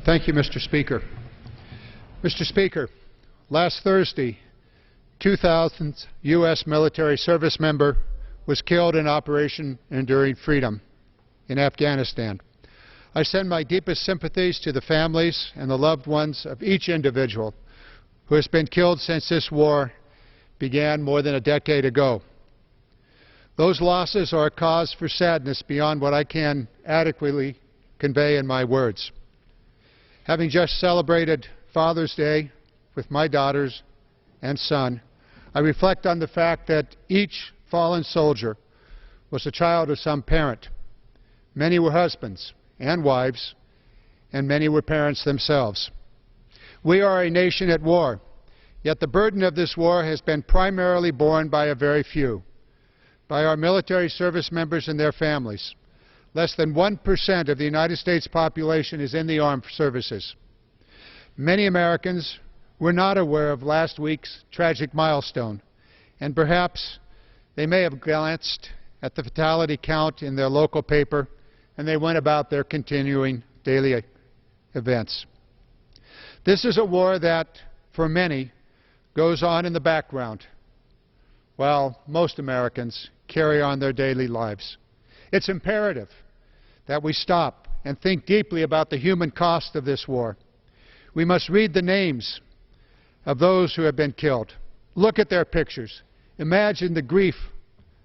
Thank you, Mr. Speaker. Mr. Speaker, last Thursday, 2,000th U.S. military service member was killed in Operation Enduring Freedom in Afghanistan. I send my deepest sympathies to the families and the loved ones of each individual who has been killed since this war began more than a decade ago. Those losses are a cause for sadness beyond what I can adequately convey in my words. Having just celebrated Father's Day with my daughters and son, I reflect on the fact that each fallen soldier was a child of some parent. Many were husbands and wives, and many were parents themselves. We are a nation at war, yet the burden of this war has been primarily borne by a very few, by our military service members and their families. Less than 1% of the United States population is in the armed services. Many Americans were not aware of last week's tragic milestone, and perhaps they may have glanced at the fatality count in their local paper, and they went about their continuing daily events. This is a war that, for many, goes on in the background, while most Americans carry on their daily lives. It's imperative that we stop and think deeply about the human cost of this war. We must read the names of those who have been killed. Look at their pictures. Imagine the grief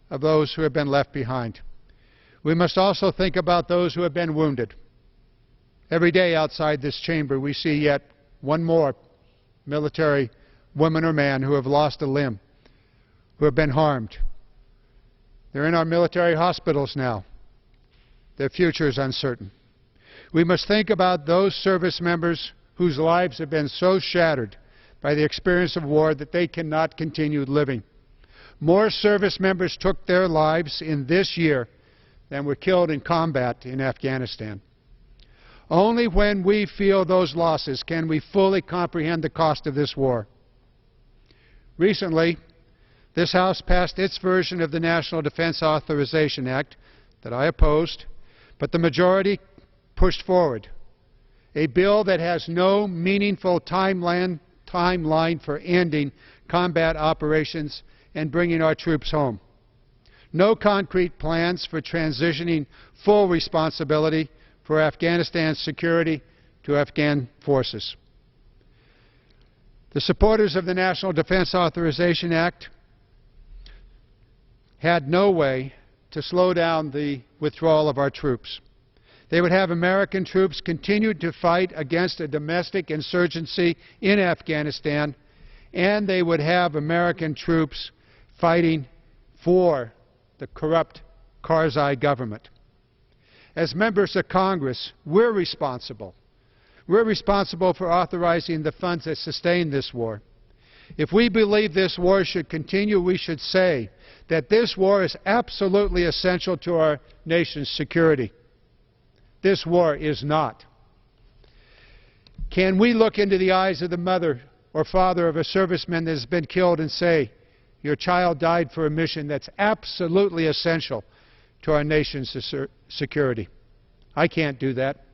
of those who have been left behind. We must also think about those who have been wounded. Every day outside this chamber we see yet one more military woman or man who have lost a limb, who have been harmed. They're in our military hospitals now. Their future is uncertain. We must think about those service members whose lives have been so shattered by the experience of war that they cannot continue living. More service members took their lives in this year than were killed in combat in Afghanistan. Only when we feel those losses can we fully comprehend the cost of this war. Recently, this House passed its version of the National Defense Authorization Act that I opposed, but the majority pushed forward a bill that has no meaningful timeline for ending combat operations and bringing our troops home. No concrete plans for transitioning full responsibility for Afghanistan's security to Afghan forces. The supporters of the National Defense Authorization Act had no way to slow down the withdrawal of our troops. They would have American troops continue to fight against a domestic insurgency in Afghanistan, and they would have American troops fighting for the corrupt Karzai government. As members of Congress, we're responsible. We're responsible for authorizing the funds that sustain this war. If we believe this war should continue, we should say that this war is absolutely essential to our nation's security. This war is not. Can we look into the eyes of the mother or father of a serviceman that has been killed and say, your child died for a mission that's absolutely essential to our nation's security? I can't do that,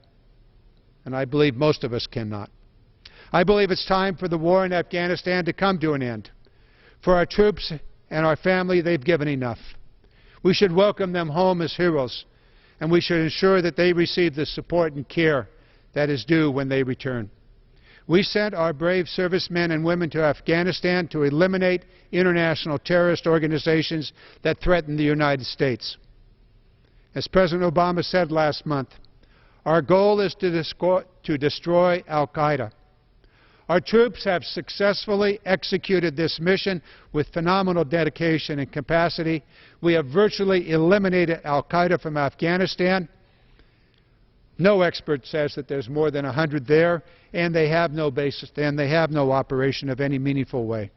and I believe most of us cannot. I believe it's time for the war in Afghanistan to come to an end. For our troops and our family, they've given enough. We should welcome them home as heroes, and we should ensure that they receive the support and care that is due when they return. We sent our brave servicemen and women to Afghanistan to eliminate international terrorist organizations that threaten the United States. As President Obama said last month, our goal is to destroy al-Qaeda. Our troops have successfully executed this mission with phenomenal dedication and capacity. We have virtually eliminated al-Qaeda from Afghanistan. No expert says that there's more than 100 there, and they have no basis, and they have no operation of any meaningful way.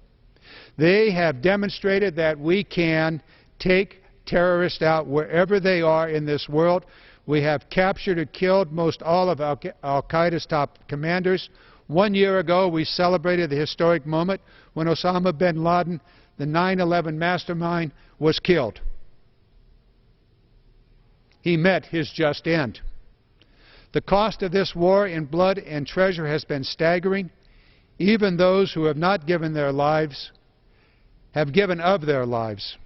They have demonstrated that we can take terrorists out wherever they are in this world. We have captured or killed most all of al-Qaeda's top commanders. 1 year ago, we celebrated the historic moment when Osama bin Laden, the 9/11 mastermind, was killed. He met his just end. The cost of this war in blood and treasure has been staggering. Even those who have not given their lives have given of their lives.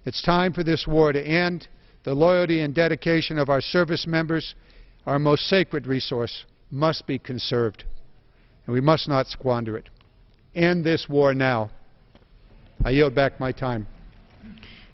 It's time for this war to end. The loyalty and dedication of our service members, our most sacred resource, must be conserved, and we must not squander it. End this war now. I yield back my time.